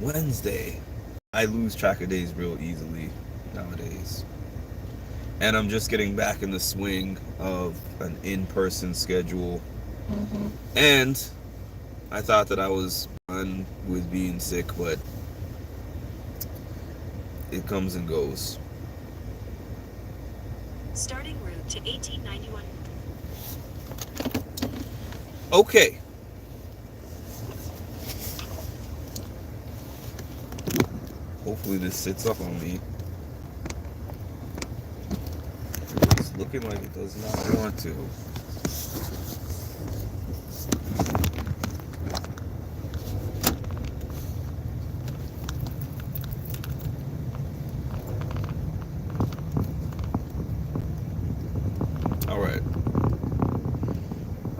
Wednesday. I lose track of days real easily nowadays. And I'm just getting back in the swing of an in-person schedule. Mm-hmm. And I thought that I was done with being sick, but it comes and goes. Starting route to 1891. Okay. Hopefully this sits up on me. It's looking like it does not want to. All right.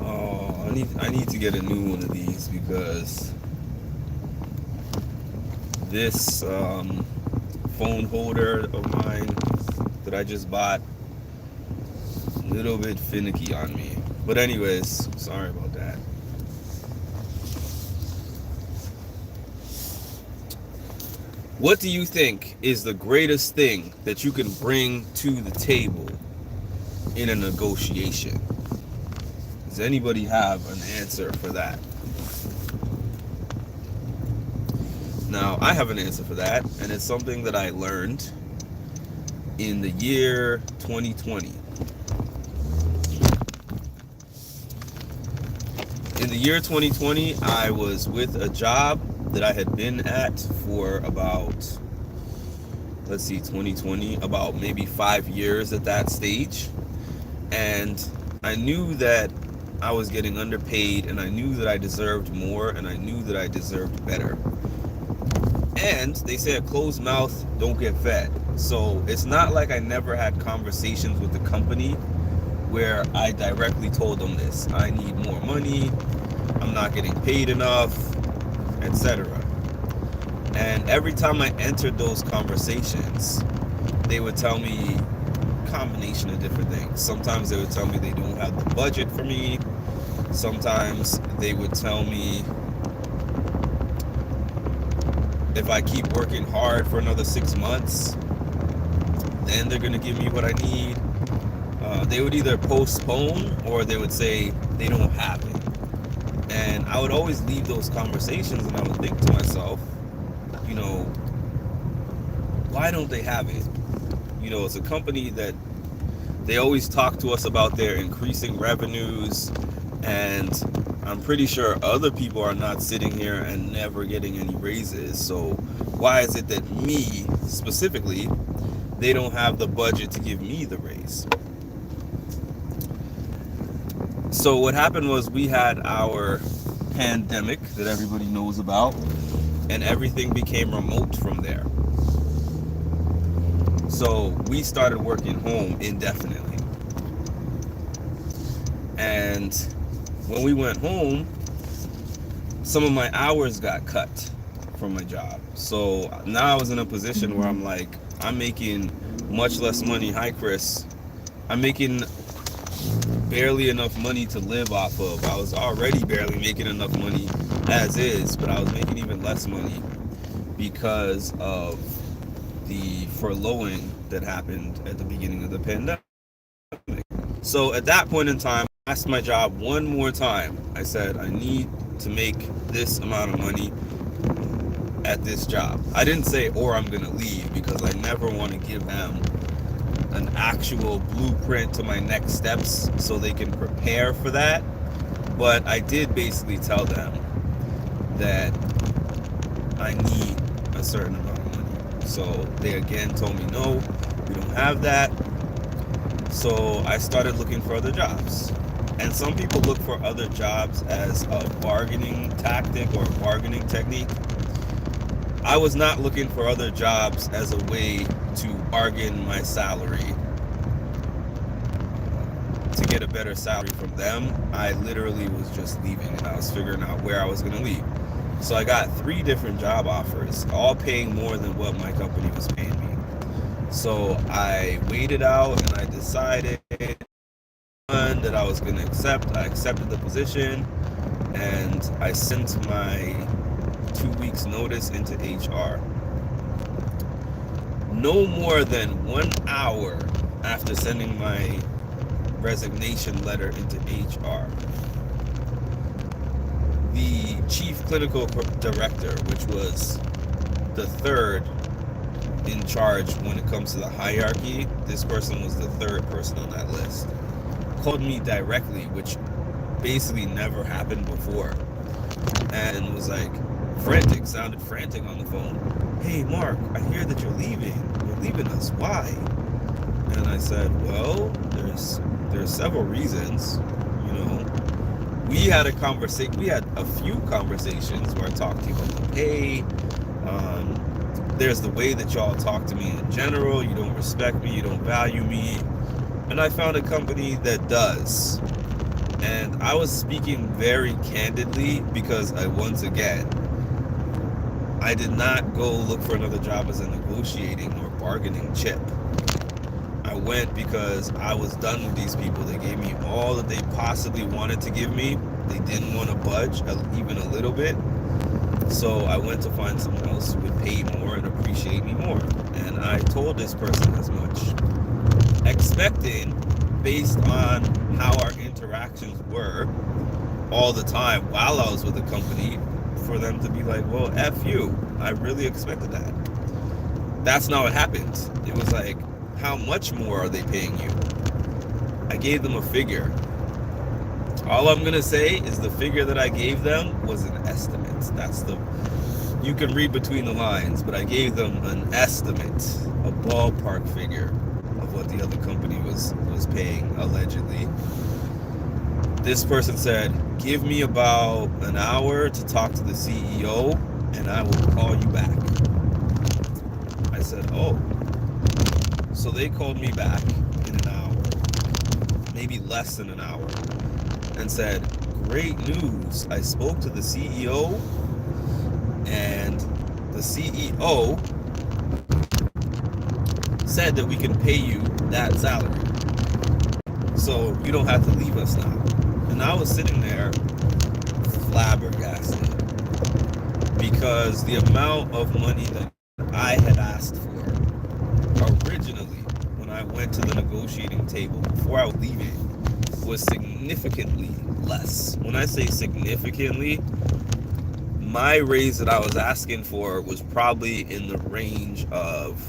Oh, I need to get a new one of these because this phone holder of mine that I just bought a little bit finicky on me. But anyways, sorry about that. What do you think is the greatest thing that you can bring to the table in a negotiation? Does anybody have an answer for that? Now, I have an answer for that, and it's something that I learned in the year 2020. In the year 2020, I was with a job that I had been at for about, let's see, 2020, about maybe 5 years at that stage. And I knew that I was getting underpaid, and I knew that I deserved more, and I knew that I deserved better. And they say a closed mouth don't get fed. So it's not like I never had conversations with the company where I directly told them this. I need more money. I'm not getting paid enough, etc. And every time I entered those conversations, they would tell me a combination of different things. Sometimes they would tell me they don't have the budget for me. Sometimes they would tell me if I keep working hard for another 6 months, then they're going to give me what I need. They would either postpone or they would say they don't have it. And I would always leave those conversations and I would think to myself, you know, why don't they have it? You know, it's a company that they always talk to us about their increasing revenues, and I'm pretty sure other people are not sitting here and never getting any raises. So why is it that me specifically, they don't have the budget to give me the raise? So what happened was we had our pandemic that everybody knows about, and everything became remote from there. So we started working home indefinitely. And when we went home, some of my hours got cut from my job. So now I was in a position where I'm like, I'm making much less money. Hi, Chris. I'm making barely enough money to live off of. I was already barely making enough money as is, but I was making even less money because of the furloughing that happened at the beginning of the pandemic. So at that point in time, I asked my job one more time. I said, I need to make this amount of money at this job. I didn't say, or I'm going to leave, because I never want to give them an actual blueprint to my next steps so they can prepare for that. But I did basically tell them that I need a certain amount of money. So they again told me, no, we don't have that. So I started looking for other jobs. And some people look for other jobs as a bargaining tactic or a bargaining technique. I was not looking for other jobs as a way to bargain my salary to get a better salary from them. I literally was just leaving, and I was figuring out where I was going to leave. So I got 3 different job offers, all paying more than what my company was paying me. So I waited out and I decided one that I was going to accept. I accepted the position, and I sent my 2 weeks notice into HR. No more than 1 hour after sending my resignation letter into HR, the chief clinical director, which was the third in charge when it comes to the hierarchy, this person was the third person on that list, called me directly, which basically never happened before, and was like sounded frantic on the phone. Hey Mark, I hear that you're leaving us, why? And I said, well, there's several reasons. We had a few conversations where I talked to you about the pay. There's the way that y'all talk to me in general. You don't respect me, you don't value me. And I found a company that does. And I was speaking very candidly because I did not go look for another job as a negotiating or bargaining chip. I went because I was done with these people. They gave me all that they possibly wanted to give me. They didn't want to budge even a little bit. So I went to find someone else who would pay more and appreciate me more. And I told this person as much, expecting, based on how our interactions were all the time while I was with the company, for them to be like, well, F you. I really expected that. That's not what happened. It was like, how much more are they paying you? I gave them a figure. All I'm going to say is the figure that I gave them was an estimate. You can read between the lines, but I gave them an estimate, a ballpark figure of what the other company was paying, allegedly. This person said, give me about an hour to talk to the CEO and I will call you back. I said, oh. So they called me back in an hour, maybe less than an hour, and said, great news. I spoke to the CEO and the CEO said that we can pay you that salary. So you don't have to leave us now. And I was sitting there flabbergasted because the amount of money that I had asked for originally when I went to the negotiating table before I was leaving was significantly less. When I say significantly, my raise that I was asking for was probably in the range of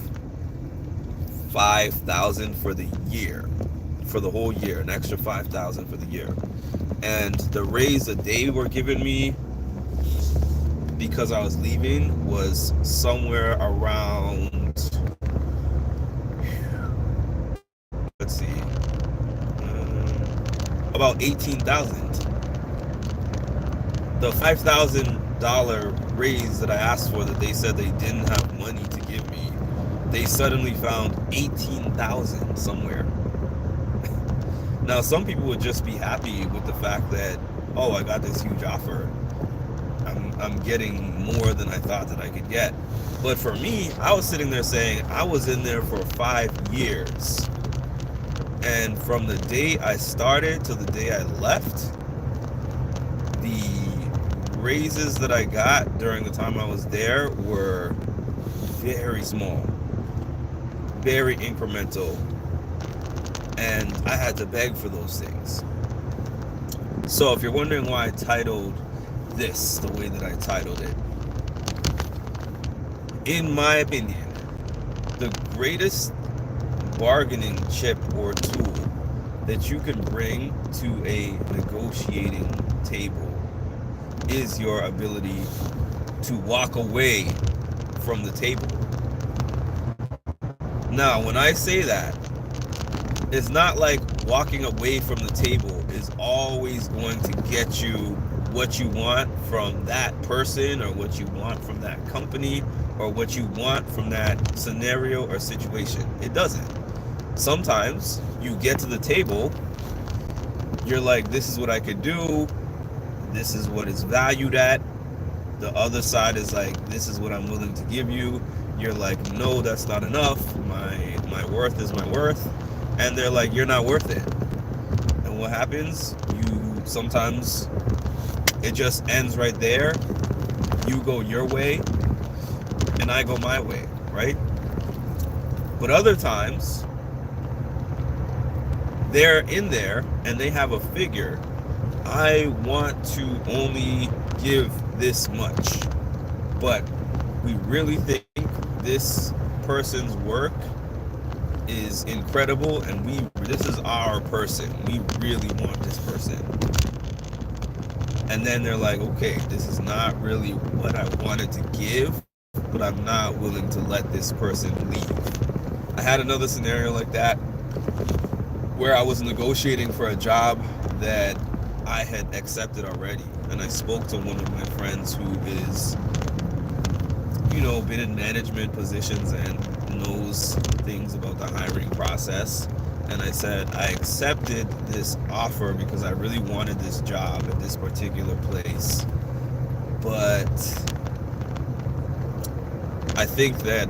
$5,000 for the year, for the whole year, an extra $5,000 for the year. And the raise that they were giving me because I was leaving was somewhere around, let's see, about $18,000. The $5,000 raise that I asked for, that they said they didn't have money to give me, they suddenly found $18,000 somewhere. Now, some people would just be happy with the fact that, oh, I got this huge offer. I'm getting more than I thought that I could get. But for me, I was sitting there saying I was in there for 5 years. And from the day I started to the day I left, the raises that I got during the time I was there were very small, very incremental. And I had to beg for those things. So if you're wondering why I titled this the way that I titled it, in my opinion, the greatest bargaining chip or tool that you can bring to a negotiating table is your ability to walk away from the table. Now, when I say that, it's not like walking away from the table is always going to get you what you want from that person, or what you want from that company, or what you want from that scenario or situation. It doesn't. Sometimes you get to the table, you're like, this is what I could do, this is what it's valued at. The other side is like, this is what I'm willing to give you. You're like, no, that's not enough. My worth is my worth. And they're like, you're not worth it. And what happens? Sometimes it just ends right there. You go your way and I go my way, right? But other times, they're in there and they have a figure. I want to only give this much, but we really think this person's work is incredible and this is our person. We really want this person. And then they're like, okay, this is not really what I wanted to give, but I'm not willing to let this person leave. I had another scenario like that where I was negotiating for a job that I had accepted already. And I spoke to one of my friends who is, been in management positions and knows things about the hiring process. And I said, I accepted this offer because I really wanted this job at this particular place. But I think that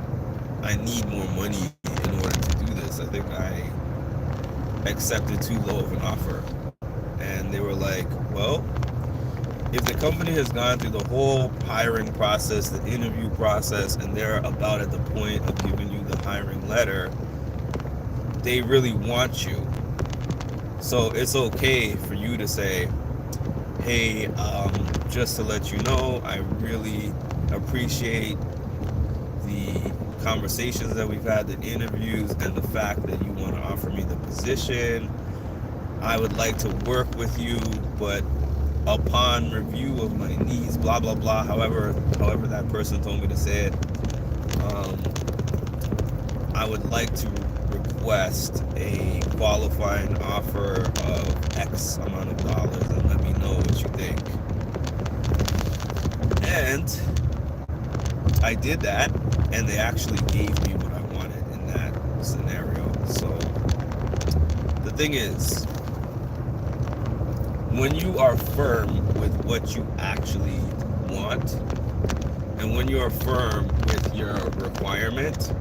I need more money in order to do this. I think I accepted too low of an offer. And they were like, well, if the company has gone through the whole hiring process, the interview process, and they're about at the point of giving you the hiring letter, they really want you. So it's okay for you to say, hey, just to let you know, I really appreciate the conversations that we've had, the interviews, and the fact that you want to offer me the position. I would like to work with you, but upon review of my needs, blah, blah, blah, however that person told me to say it, I would like to request a qualifying offer of X amount of dollars and let me know what you think. And I did that, and they actually gave me what I wanted in that scenario. So the thing is, when you are firm with what you actually want, and when you are firm with your requirement,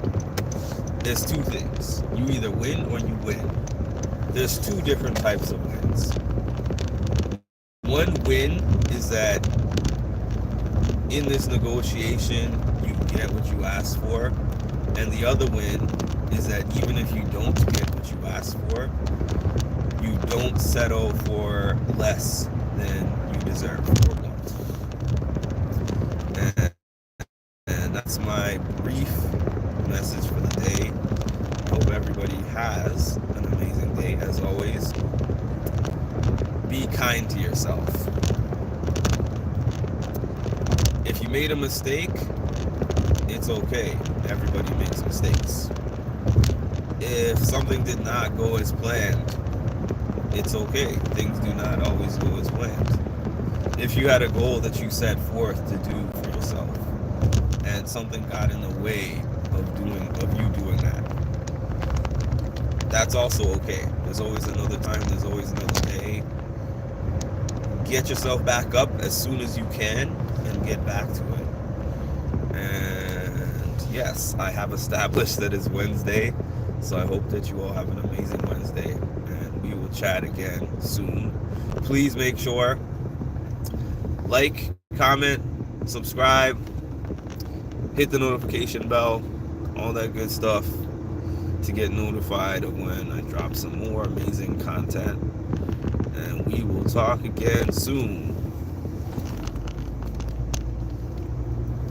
there's two things. You either win or you win. There's two different types of wins. One win is that in this negotiation, you get what you asked for. And the other win is that even if you don't get what you asked for, you don't settle for less than you deserve or want. And that's my brief message for the day. Hope everybody has an amazing day. As always, be kind to yourself. If you made a mistake, it's okay. Everybody makes mistakes. If something did not go as planned, it's okay. Things do not always go as planned. If you had a goal that you set forth to do for yourself, and something got in the way of you doing that, that's also okay. There's always another time. There's always another day. Get yourself back up as soon as you can and get back to it. And yes, I have established that it's Wednesday, so I hope that you all have an amazing Wednesday, and we will chat again soon. Please make sure, like, comment, subscribe, hit the notification bell, all that good stuff to get notified of when I drop some more amazing content. And we will talk again soon.